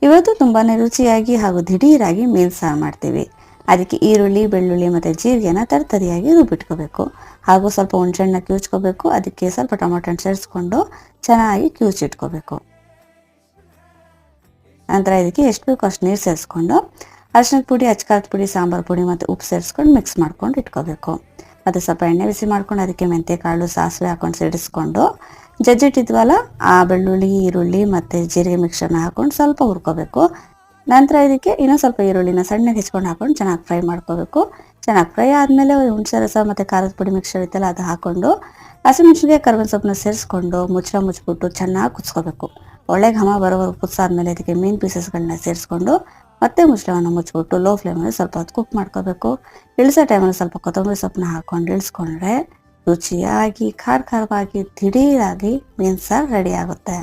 ಇವತ್ತು ತುಂಬಾ ರುಚಿಯಾಗಿ ಹಾಗೂ ದಿಢೀರಾಗಿ ಮೀನು ಸಾರು ಮಾಡ್ತೀವಿ. ಅದಕ್ಕೆ ಈರುಳ್ಳಿ, ಬೆಳ್ಳುಳ್ಳಿ ಮತ್ತು ಜೀರಿಗೆನ ತರಿಯಾಗಿ ರುಬ್ಬಿಟ್ಕೋಬೇಕು. ಹಾಗೂ ಸ್ವಲ್ಪ ಹುಣಸೆಹಣ್ಣ ಕಿವುಚ್ಕೋಬೇಕು. ಅದಕ್ಕೆ ಸ್ವಲ್ಪ ಟೊಮೊಟೊ ಹಣ್ಣು ಸೇರಿಸ್ಕೊಂಡು ಚೆನ್ನಾಗಿ ಕಿವುಚಿಟ್ಕೋಬೇಕು. ನಂತರ ಇದಕ್ಕೆ ಎಷ್ಟು ಬೇಕೋ ಅಷ್ಟು ನೀರು ಸೇರಿಸ್ಕೊಂಡು ಅರಿಶಿಣದ ಪುಡಿ, ಅಚ್ಕಾರದ ಪುಡಿ, ಸಾಂಬಾರು ಪುಡಿ ಮತ್ತು ಉಪ್ಪು ಸೇರಿಸ್ಕೊಂಡು ಮಿಕ್ಸ್ ಮಾಡ್ಕೊಂಡು ಇಟ್ಕೋಬೇಕು. ಮತ್ತು ಸ್ವಲ್ಪ ಎಣ್ಣೆ ಬಿಸಿ ಮಾಡ್ಕೊಂಡು ಅದಕ್ಕೆ ಮೆಂತ್ಯಕಾಳು, ಸಾಸಿವೆ ಹಾಕೊಂಡು ಸಿಡಿಸ್ಕೊಂಡು ಜಜ್ಜಿಟ್ಟಿದ್ವಲ್ಲ ಆ ಬೆಳ್ಳುಳ್ಳಿ, ಈರುಳ್ಳಿ ಮತ್ತು ಜೀರಿಗೆ ಮಿಕ್ಸರ್ನ ಹಾಕೊಂಡು ಸ್ವಲ್ಪ ಹುರ್ಕೋಬೇಕು. ನಂತರ ಇದಕ್ಕೆ ಇನ್ನೂ ಸ್ವಲ್ಪ ಈರುಳ್ಳಿನ ಸಣ್ಣಗೆ ಹೆಚ್ಕೊಂಡು ಹಾಕೊಂಡು ಚೆನ್ನಾಗಿ ಫ್ರೈ ಮಾಡ್ಕೋಬೇಕು. ಚೆನ್ನಾಗಿ ಫ್ರೈ ಆದಮೇಲೆ ಹುಣಸೆ ರಸ ಮತ್ತು ಖಾರದ ಪುಡಿ ಮಿಕ್ಸರ್ ಇತ್ತಲ್ಲ ಅದು ಹಾಕ್ಕೊಂಡು ಹಸಿಮೆಣಸಿಗೆ ಕರ್ಬೇವಿನ ಸೊಪ್ಪನ್ನ ಸೇರಿಸ್ಕೊಂಡು ಮುಚ್ಚಿಬಿಟ್ಟು ಚೆನ್ನಾಗಿ ಕುದಿಸ್ಕೋಬೇಕು. ಒಳ್ಳೆ ಘಮ ಬರೋವರೆಗೂ ಕುದಿಸಾದ್ಮೇಲೆ ಇದಕ್ಕೆ ಮೀನು ಪೀಸಸ್ಗಳನ್ನ ಸೇರಿಸ್ಕೊಂಡು ಮತ್ತೆ ಮುಚ್ಚಳವನ್ನು ಮುಚ್ಚಿಬಿಟ್ಟು ಲೋ ಫ್ಲೇಮಲ್ಲಿ ಸ್ವಲ್ಪ ಹೊತ್ತು ಕುಕ್ ಮಾಡ್ಕೋಬೇಕು. ಇಳಿಸೋ ಟೈಮಲ್ಲಿ ಸ್ವಲ್ಪ ಕೊತ್ತಂಬರಿ ಸೊಪ್ಪನ್ನ ಹಾಕೊಂಡು ಇಳಿಸ್ಕೊಂಡ್ರೆ ರುಚಿಯಾಗಿ ಖಾರವಾಗಿ ದಿಢೀರಾಗಿ ಮೀನು ಸಾರು ರೆಡಿ ಆಗುತ್ತೆ.